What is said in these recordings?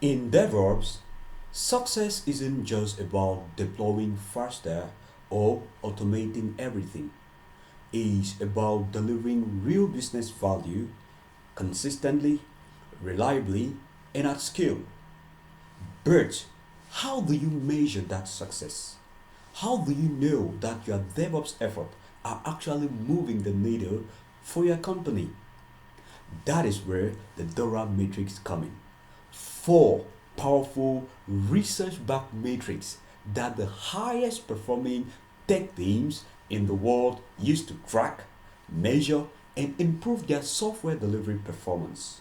In DevOps, success isn't just about deploying faster or automating everything. It's about delivering real business value consistently, reliably, and at scale. But how do you measure that success? How do you know that your DevOps efforts are actually moving the needle for your company? That is where the DORA Metrics come in. Four powerful research-backed metrics that the highest performing tech teams in the world use to track, measure, and improve their software delivery performance.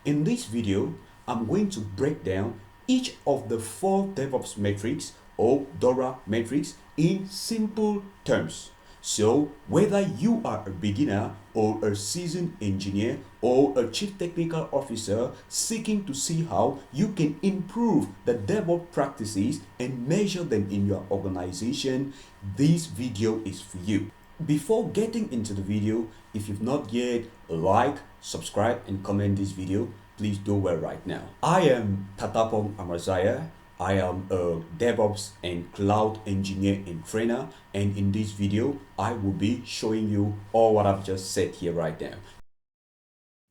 In this video, I'm going to break down each of the four DevOps metrics or DORA metrics in simple terms. So, whether you are a beginner or a seasoned engineer or a chief technical officer seeking to see how you can improve the DevOps practices and measure them in your organization, this video is for you. Before getting into the video, if you've not yet like, subscribe and comment this video, please do well right now. I am Tatapong Amazaya. I am a DevOps and cloud engineer and trainer, and in this video I will be showing you all what I've just said here right now.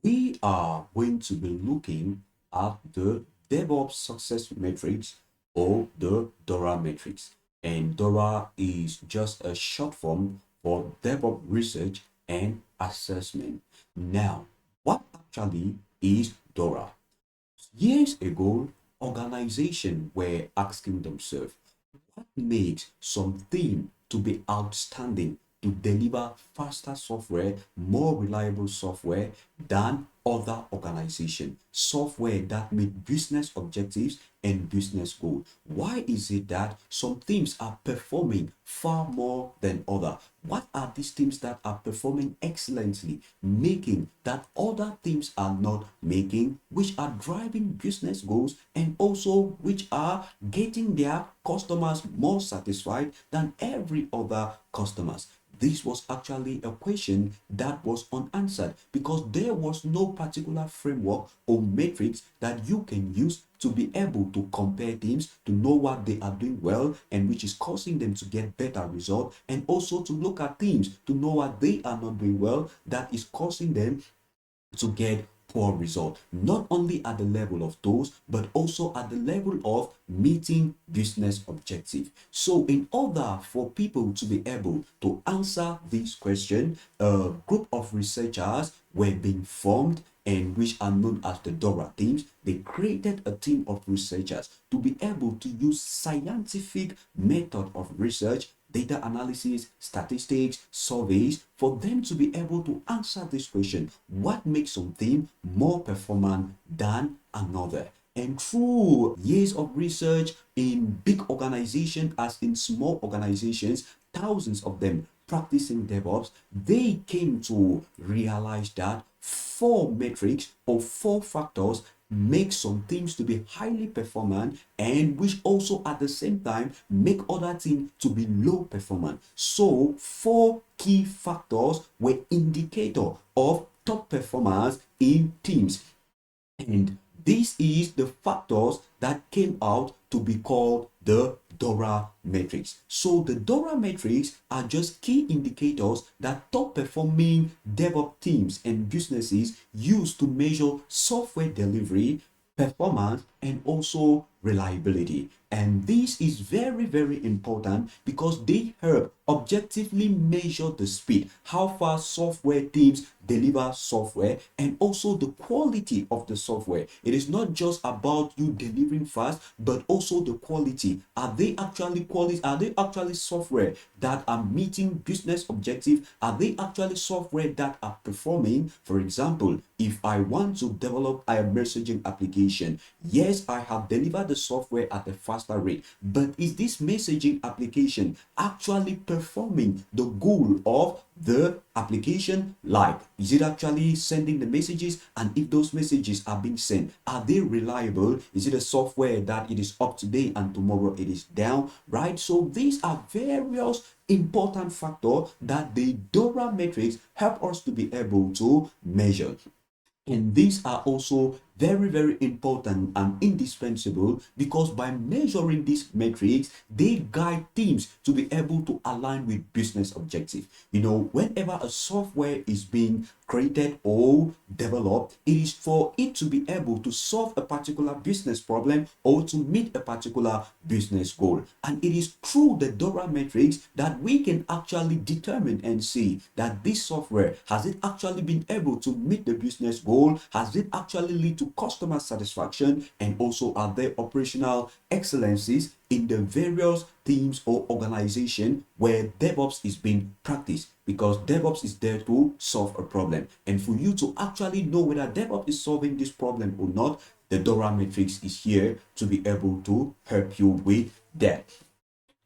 We are going to be looking at the DevOps success metrics or the DORA metrics. And DORA is just a short form for DevOps research and assessment. Now, what actually is DORA? Years ago, organizations were asking themselves, what makes something to be outstanding to deliver faster software, more reliable software than other organizations, software that meet business objectives and business goals? Why is it that some teams are performing far more than others? What are these teams that are performing excellently, making that other teams are not making, which are driving business goals and also which are getting their customers more satisfied than every other customers? This was actually a question that was unanswered because there was no particular framework or metrics that you can use to be able to compare teams, to know what they are doing well and which is causing them to get better results, and also to look at teams to know what they are not doing well that is causing them to get poor result, not only at the level of those but also at the level of meeting business objective. So in order for people to be able to answer this question, a group of researchers were being formed and which are known as the DORA teams. They created a team of researchers to be able to use scientific method of research, data analysis, statistics, surveys, for them to be able to answer this question: what makes something more performant than another? And through years of research in big organizations as in small organizations, thousands of them practicing DevOps, they came to realize that four metrics or four factors make some teams to be highly performant and which also at the same time make other teams to be low performant. So four key factors were indicator of top performance in teams, and this is the factors that came out to be called the DORA metrics. So the DORA metrics are just key indicators that top performing DevOps teams and businesses use to measure software delivery, performance, and also reliability. And this is very, very important because they help objectively measure the speed, how fast software teams deliver software, and also the quality of the software. It is not just about you delivering fast, but also the quality. Are they actually quality? Are they actually software that are meeting business objectives? Are they actually software that are performing? For example, if I want to develop a messaging application, yes, I have delivered the software at a faster rate, but is this messaging application actually performing the goal of the application? Like, is it actually sending the messages? And if those messages are being sent, are they reliable? Is it a software that it is up to date and tomorrow it is down, right? So these are various important factors that the DORA metrics help us to be able to measure. And these are also very, very important and indispensable, because by measuring these metrics, they guide teams to be able to align with business objectives. Whenever a software is being created or developed, it is for it to be able to solve a particular business problem or to meet a particular business goal. And it is through the DORA metrics that we can actually determine and see that this software, has it actually been able to meet the business goal? Has it actually lead to customer satisfaction? And also, are there operational excellencies in the various teams or organization where DevOps is being practiced? Because DevOps is there to solve a problem, and for you to actually know whether DevOps is solving this problem or not, the DORA matrix is here to be able to help you with that.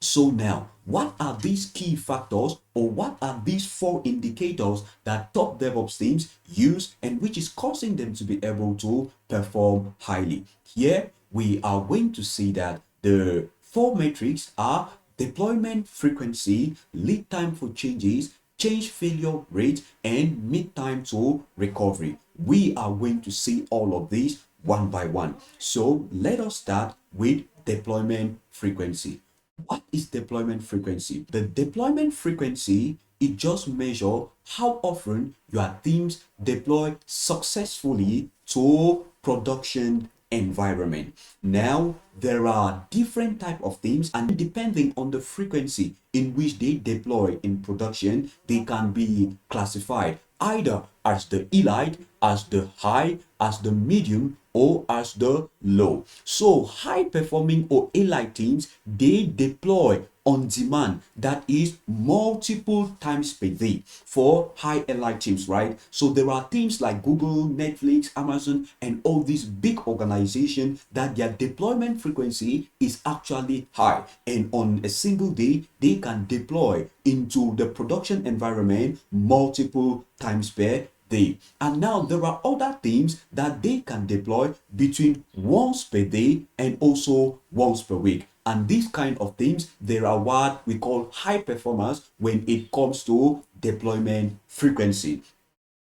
So now, what are these key factors, or what are these 4 indicators that top DevOps teams use and which is causing them to be able to perform highly? Here we are going to see that the 4 metrics are deployment frequency, lead time for changes, change failure rate, and mid time to recovery. We are going to see all of these one by one. So let us start with deployment frequency. What is deployment frequency? The deployment frequency, it just measures how often your teams deploy successfully to production environment. Now, there are different type of teams, and depending on the frequency in which they deploy in production, they can be classified either as the elite, as the high, as the medium, or as the low. So high performing or elite teams, they deploy on demand, that is multiple times per day for high elite teams, right? So there are teams like Google, Netflix, Amazon, and all these big organizations that their deployment frequency is actually high, and on a single day they can deploy into the production environment multiple times per day. And now there are other teams that they can deploy between once per day and also once per week. And these kind of teams, they are what we call high performers when it comes to deployment frequency.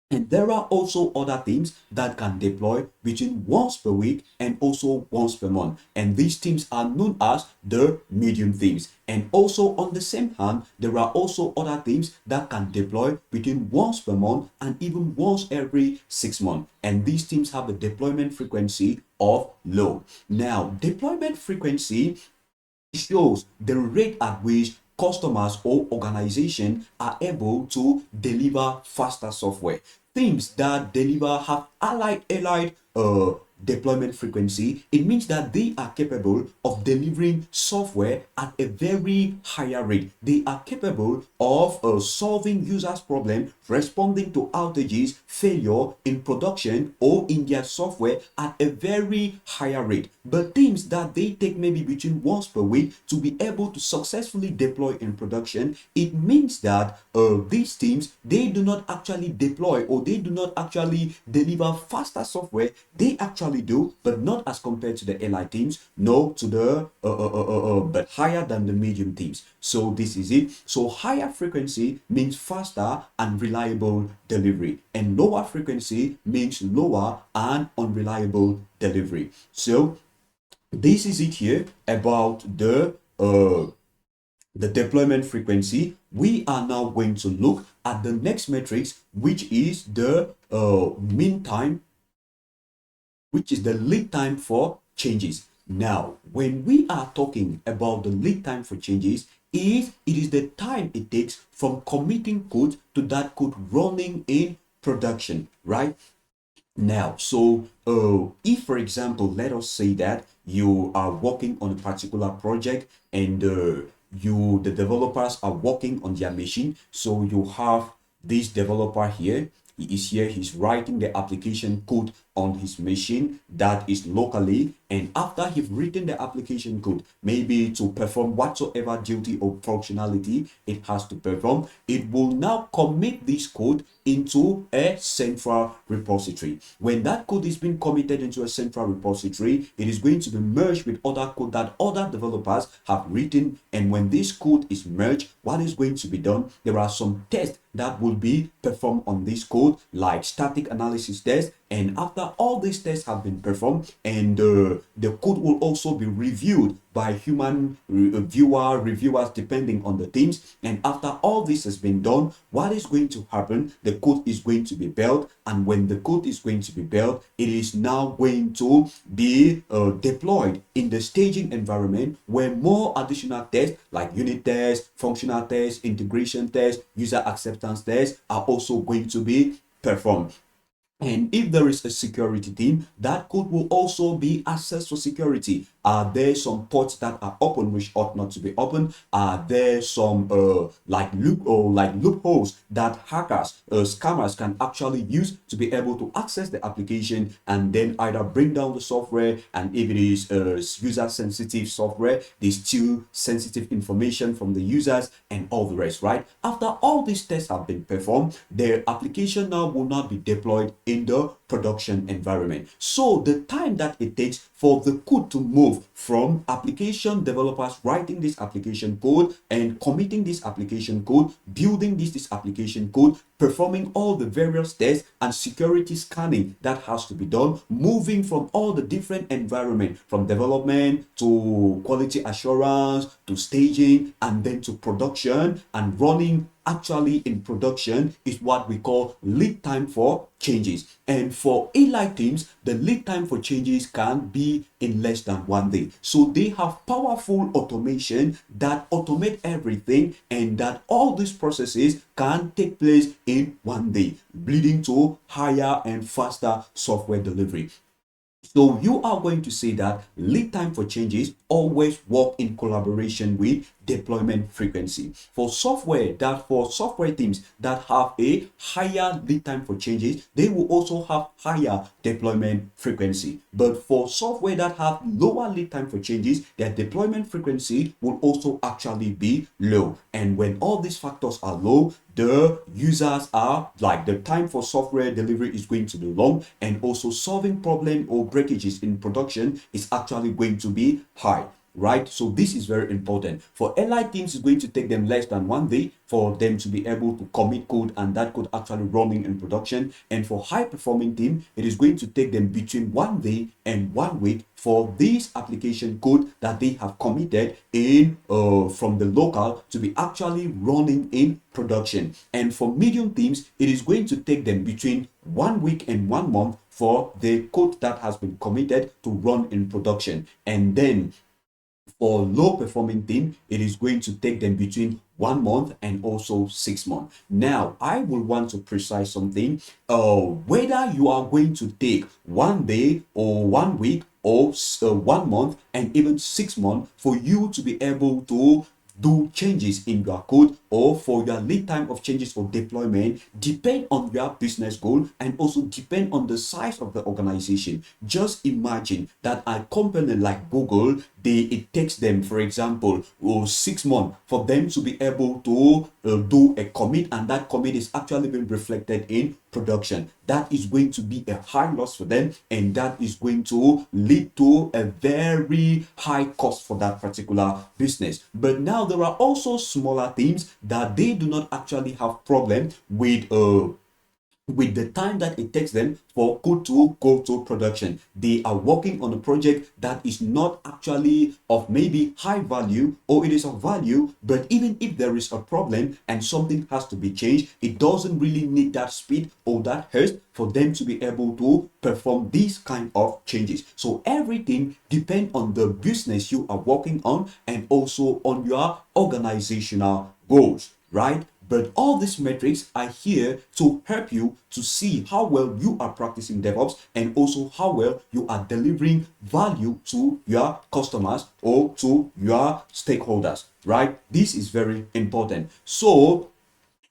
And there are also other teams that can deploy between once per week and also once per month. And these teams are known as the medium teams. And also on the same hand, there are also other teams that can deploy between once per month and even once every 6 months. And these teams have a deployment frequency of low. Now, deployment frequency shows the rate at which customers or organizations are able to deliver faster software. Teams that deliver have allied deployment frequency. It means that they are capable of delivering software at a very higher rate. They are capable of solving users' problems, responding to outages, failure in production or in their software at a very higher rate. But teams that they take maybe between once per week to be able to successfully deploy in production, it means that these teams, they do not actually deploy, or they do not actually deliver faster software. They actually do, but not as compared to the elite teams. No, to the but higher than the medium teams. So this is it. So higher frequency means faster and reliable delivery, and lower frequency means lower and unreliable delivery. So this is it here about the deployment frequency. We are now going to look at the next metrics, which is the mean time, which is the lead time for changes. Now, when we are talking about the lead time for changes, it is the time it takes from committing code to that code running in production, right? Now, so if, for example, let us say that you are working on a particular project, and the developers are working on their machine. So you have this developer here. He is here, he's writing the application code on his machine that is locally, and after he's written the application code, maybe to perform whatsoever duty or functionality it has to perform, it will now commit this code into a central repository. When that code is being committed into a central repository, it is going to be merged with other code that other developers have written. And when this code is merged, what is going to be done? There are some tests that will be performed on this code, like static analysis tests. And after after all these tests have been performed, and the code will also be reviewed by human reviewers depending on the teams. And after all this has been done, what is going to happen? The code is going to be built, and when the code is going to be built, it is now going to be deployed in the staging environment, where more additional tests like unit tests, functional tests, integration tests, user acceptance tests are also going to be performed. And if there is a security team, that code will also be assessed for security. Are there some ports that are open which ought not to be open? Are there some loopholes that hackers, scammers can actually use to be able to access the application and then either bring down the software? And if it is user sensitive software, they steal sensitive information from the users and all the rest, right? After all these tests have been performed, the application now will not be deployed in the production environment. So the time that it takes for the code to move from application developers writing this application code and committing this application code, building this application code, performing all the various tests and security scanning that has to be done, moving from all the different environment, from development to quality assurance to staging and then to production and running actually in production, is what we call lead time for changes. And for elite teams, the lead time for changes can be in less than 1 day. So they have powerful automation that automate everything, and that all these processes can take place in 1 day, leading to higher and faster software delivery. So you are going to see that lead time for changes always work in collaboration with deployment frequency. For software teams that have a higher lead time for changes, they will also have higher deployment frequency. But for software that have lower lead time for changes, their deployment frequency will also actually be low. And when all these factors are low, the users are like, the time for software delivery is going to be long, and also solving problem or breakages in production is actually going to be high, right? So this is very important. For allied teams, it's going to take them less than 1 day for them to be able to commit code and that code actually running in production. And for high performing team, it is going to take them between 1 day and 1 week for this application code that they have committed in from the local to be actually running in production. And for medium teams, it is going to take them between 1 week and 1 month for the code that has been committed to run in production. And then for low performing team, it is going to take them between 1 month and also 6 months. Now, I will want to precise something. Whether you are going to take 1 day or 1 week or 1 month and even 6 months for you to be able to do changes in your code, or for your lead time of changes for deployment, depend on your business goal and also depend on the size of the organization. Just imagine that a company like Google, it takes them, for example, 6 months for them to be able to do a commit, and that commit is actually being reflected in production. That is going to be a high loss for them, and that is going to lead to a very high cost for that particular business. But now there are also smaller teams that they do not actually have problem with the time that it takes them for code to go to production. They are working on a project that is not actually of maybe high value, or it is of value, but even if there is a problem and something has to be changed, it doesn't really need that speed or that haste for them to be able to perform these kind of changes. So everything depends on the business you are working on and also on your organizational goals, right? But all these metrics are here to help you to see how well you are practicing DevOps and also how well you are delivering value to your customers or to your stakeholders, right? This is very important. So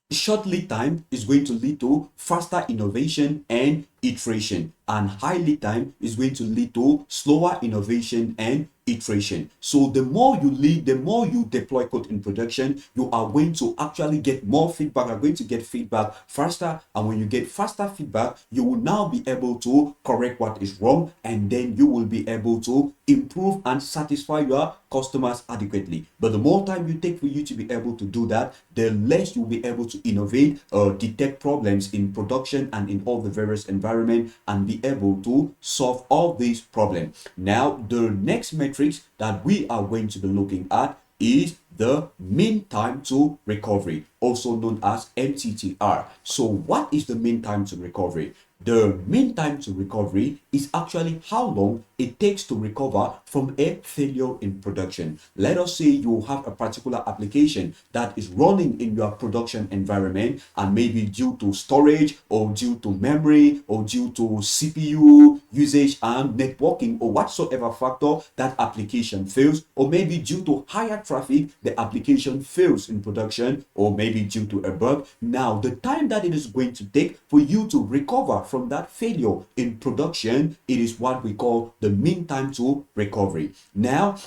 short lead time is going to lead to faster innovation and iteration, and high lead time is going to lead to slower innovation and iteration. So the more you deploy code in production, you are going to actually get more feedback. You're going to get feedback faster, and when you get faster feedback, you will now be able to correct what is wrong, and then you will be able to improve and satisfy your customers adequately. But the more time you take for you to be able to do that, the less you'll be able to innovate, detect problems in production and in all the various environments, and be be able to solve all these problems. Now, the next metrics that we are going to be looking at is the mean time to recovery, also known as MTTR. So what is the mean time to recovery? The mean time to recovery is actually how long it takes to recover from a failure in production. Let us say you have a particular application that is running in your production environment, and maybe due to storage or due to memory or due to CPU usage and networking or whatsoever factor, that application fails, or maybe due to higher traffic the application fails in production, or maybe due to a bug. Now the time that it is going to take for you to recover from that failure in production, it is what we call the mean time to recovery. Now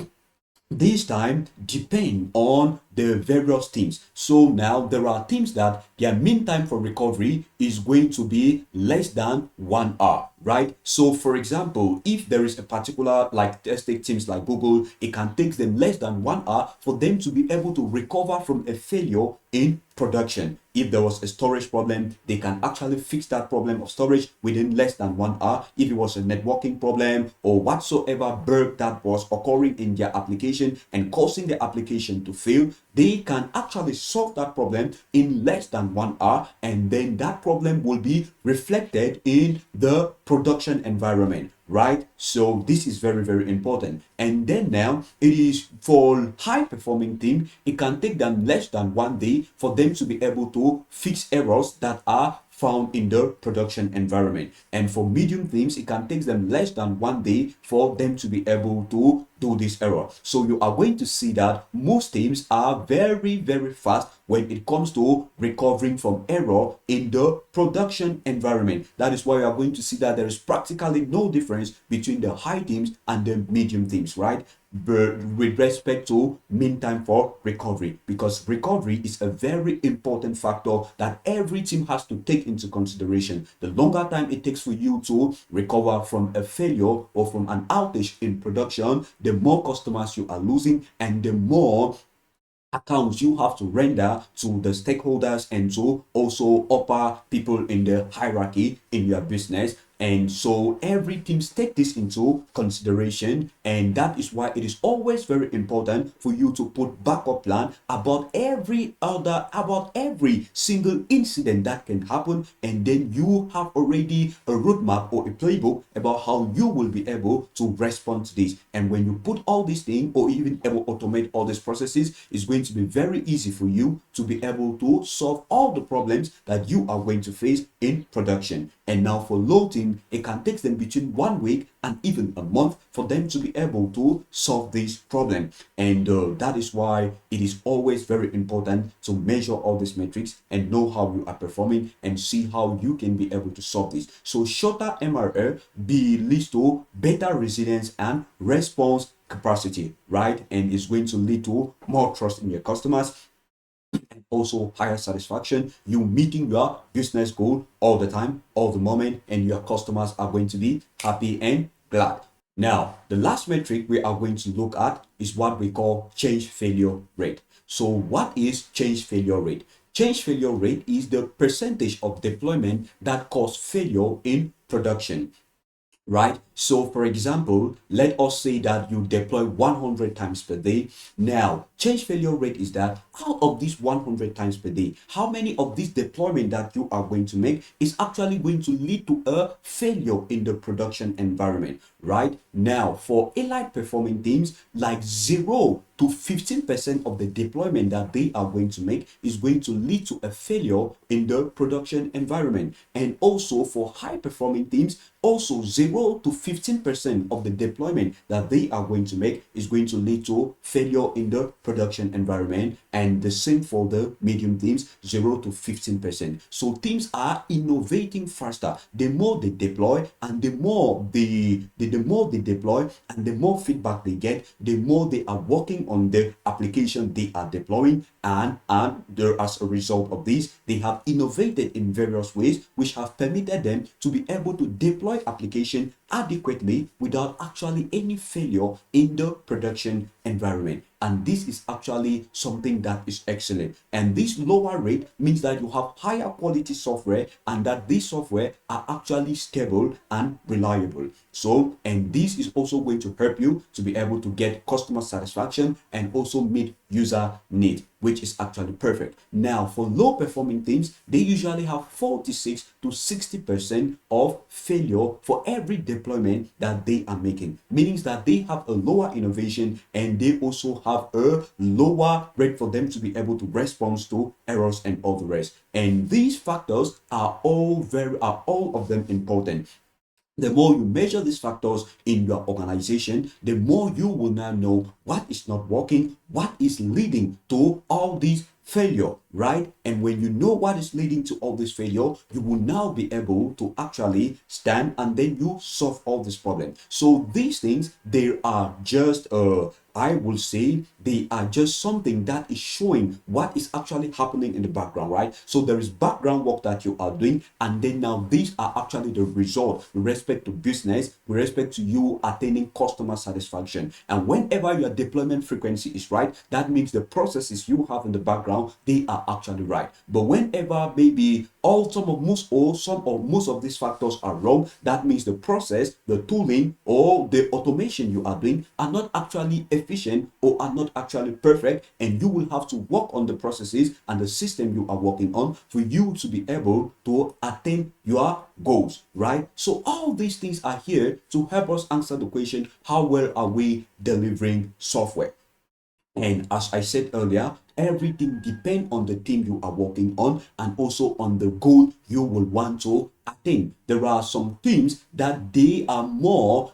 this time depend on the various teams. So now there are teams that their mean time for recovery is going to be less than 1 hour, right? So for example, if there is a particular, like let's take teams like Google, it can take them less than 1 hour for them to be able to recover from a failure in production. If there was a storage problem, they can actually fix that problem of storage within less than 1 hour. If it was a networking problem or whatsoever bug that was occurring in their application and causing the application to fail, they can actually solve that problem in less than 1 hour, and then that problem will be reflected in the production environment, right? So this is very, very important. And then now it is for high performing team, it can take them less than 1 day for them to be able to fix errors that are found in the production environment. And for medium teams, it can take them less than 1 day for them to be able to do this error. So you are going to see that most teams are very, very fast when it comes to recovering from error in the production environment. That is why you are going to see that there is practically no difference between the high teams and the medium teams, right? With respect to mean time for recovery, because recovery is a very important factor that every team has to take into consideration. The longer time it takes for you to recover from a failure or from an outage in production, the more customers you are losing and the more accounts you have to render to the stakeholders and to also upper people in the hierarchy in your business. And so every team take this into consideration, and that is why it is always very important for you to put backup plan about every single incident that can happen, and then you have already a roadmap or a playbook about how you will be able to respond to this. And when you put all these things or even able to automate all these processes, it's going to be very easy for you to be able to solve all the problems that you are going to face in production. And now for low team, it can take them between 1 week and even a month for them to be able to solve this problem. And that is why it is always very important to measure all these metrics and know how you are performing and see how you can be able to solve this. So shorter MRR leads to better resilience and response capacity, right? And it's going to lead to more trust in your customers, and also higher satisfaction. You meeting your business goal all the time, all the moment, and your customers are going to be happy and glad. Now, the last metric we are going to look at is what we call change failure rate. So what is change failure rate? Change failure rate is the percentage of deployment that cause failure in production, right? So for example, let us say that you deploy 100 times per day. Now, change failure rate is that out of these 100 times per day, how many of this deployment that you are going to make is actually going to lead to a failure in the production environment, right? Now, for elite performing teams, like 0 to 15% of the deployment that they are going to make is going to lead to a failure in the production environment. And also for high performing teams, also 0 to 15% of the deployment that they are going to make is going to lead to failure in the production environment. And the same for the medium teams, 0 to 15%. So teams are innovating faster. The more they deploy and the more they deploy and the more feedback they get, the more they are working on the application they are deploying, and there, as a result of this, they have innovated in various ways which have permitted them to be able to deploy application adequately without actually any failure in the production environment. And this is actually something that is excellent. And this lower rate means that you have higher quality software and that these software are actually stable and reliable. So, and this is also going to help you to be able to get customer satisfaction and also meet user need, which is actually perfect. Now, for low performing teams, they usually have 46 to 60% of failure for every deployment that they are making, meaning that they have a lower innovation and they also have a lower rate for them to be able to respond to errors and all the rest. And these factors are all of them important. The more you measure these factors in your organization, the more you will now know what is not working, what is leading to all these failure, right? And when you know what is leading to all this failure, you will now be able to actually stand and then you solve all this problem. So these things, they are just I will say they are just something that is showing what is actually happening in the background, right? So there is background work that you are doing, and then now these are actually the result with respect to business, with respect to you attaining customer satisfaction. And whenever your deployment frequency is right, that means the processes you have in the background, they are actually right. But whenever maybe most of these factors are wrong, that means the process, the tooling, or the automation you are doing are not actually efficient or are not actually perfect, and you will have to work on the processes and the system you are working on for you to be able to attain your goals, right? So all these things are here to help us answer the question, how well are we delivering software? And as I said earlier, everything depends on the team you are working on and also on the goal you will want to attain. There are some teams that they are more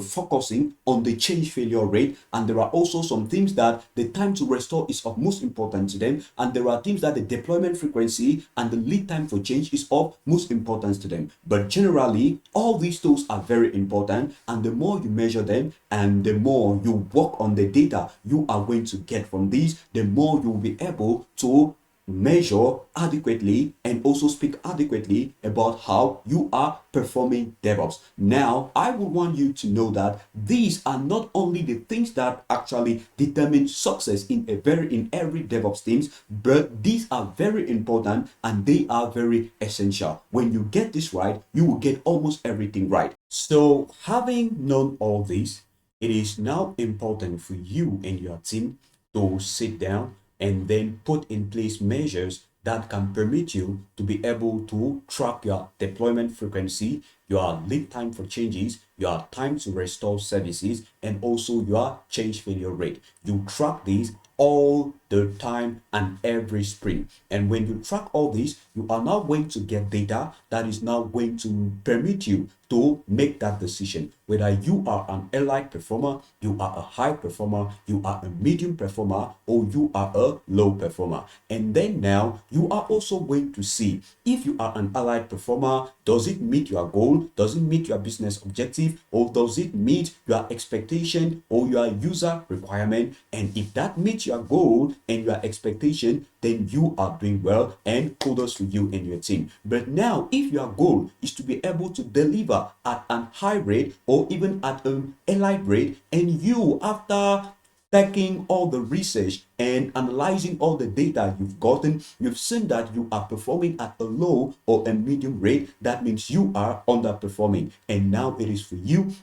focusing on the change failure rate, and there are also some teams that the time to restore is of most importance to them, and there are teams that the deployment frequency and the lead time for change is of most importance to them. But generally, all these tools are very important, and the more you measure them and the more you work on the data you are going to get from these, the more you will be able to measure adequately and also speak adequately about how you are performing DevOps. Now, I would want you to know that these are not only the things that actually determine success in every DevOps teams, but these are very important and they are very essential. When you get this right, you will get almost everything right. So, having known all this, it is now important for you and your team to sit down and then put in place measures that can permit you to be able to track your deployment frequency, your lead time for changes, your time to restore services, and also your change failure rate. You track these all the time and every sprint. And when you track all this, you are now going to get data that is now going to permit you to make that decision. Whether you are an elite performer, you are a high performer, you are a medium performer, or you are a low performer. And then now you are also going to see if you are an allied performer, does it meet your goal? Does it meet your business objective? Or does it meet your expectation or your user requirement? And if that meets your goal and your expectation, then you are doing well, and kudos to you and your team. But now, if your goal is to be able to deliver at a high rate or even at an elite rate, and you, after taking all the research and analyzing all the data you've gotten, you've seen that you are performing at a low or a medium rate, that means you are underperforming. And now it is for you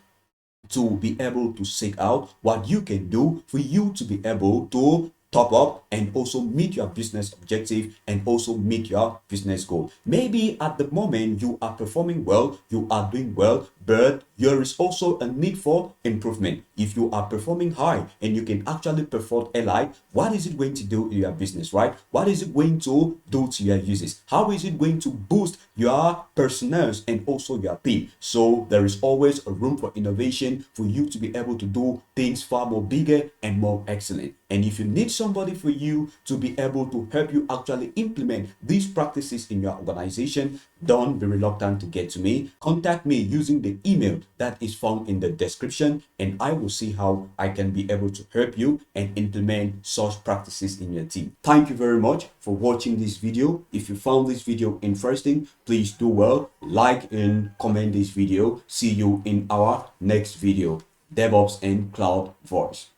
to be able to seek out what you can do for you to be able to top up and also meet your business objective and also meet your business goal. Maybe at the moment you are performing well, you are doing well, but there is also a need for improvement. If you are performing high and you can actually perform elite, what is it going to do to your business, right? What is it going to do to your users? How is it going to boost your personnel and also your team? So there is always a room for innovation for you to be able to do things far more bigger and more excellent. And if you need somebody for you to be able to help you actually implement these practices in your organization, don't be reluctant to get to me. Contact me using the an email that is found in the description, and I will see how I can be able to help you and implement such practices in your team. Thank you very much for watching this video. If you found this video interesting, please do well, like and comment this video. See you in our next video, DevOps and Cloud Voice.